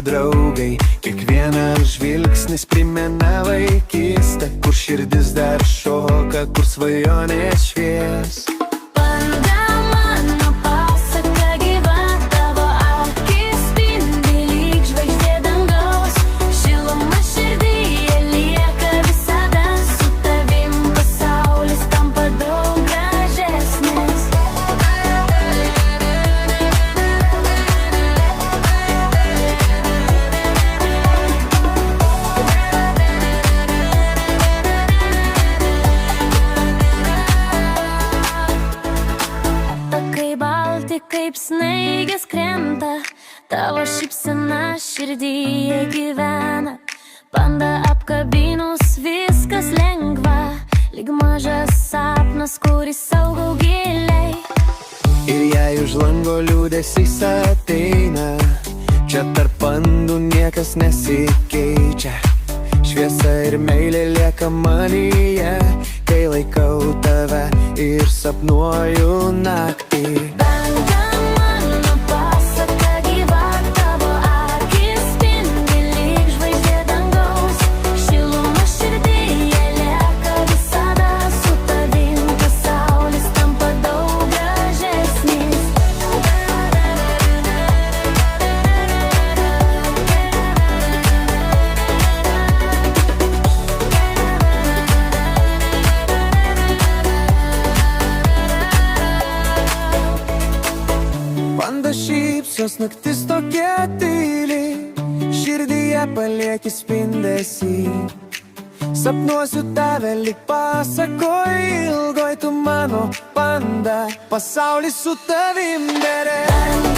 draugai. Kiekvienas žvilgsnis primena vaikystę, kur širdis dar šoka, kur svajonės švies. Kaip snaigės krenta, tavo šypsena širdyje gyvena. Panda apkabinus viskas lengva, lyg mažas sapnas, kuris saugo giliai. Ir jei už lango liūdesys ateina, čia tarp pandų niekas nesikeičia. Šviesa ir meilė lieka manyje, kai laikau tave ir sapnuoju naktį. Šypsos naktis tokia tyli, širdyje palieki spindesį. Sapnuosiu tave lyg pasakoj ilgoj, tu mano panda, pasaulis su tavim bere.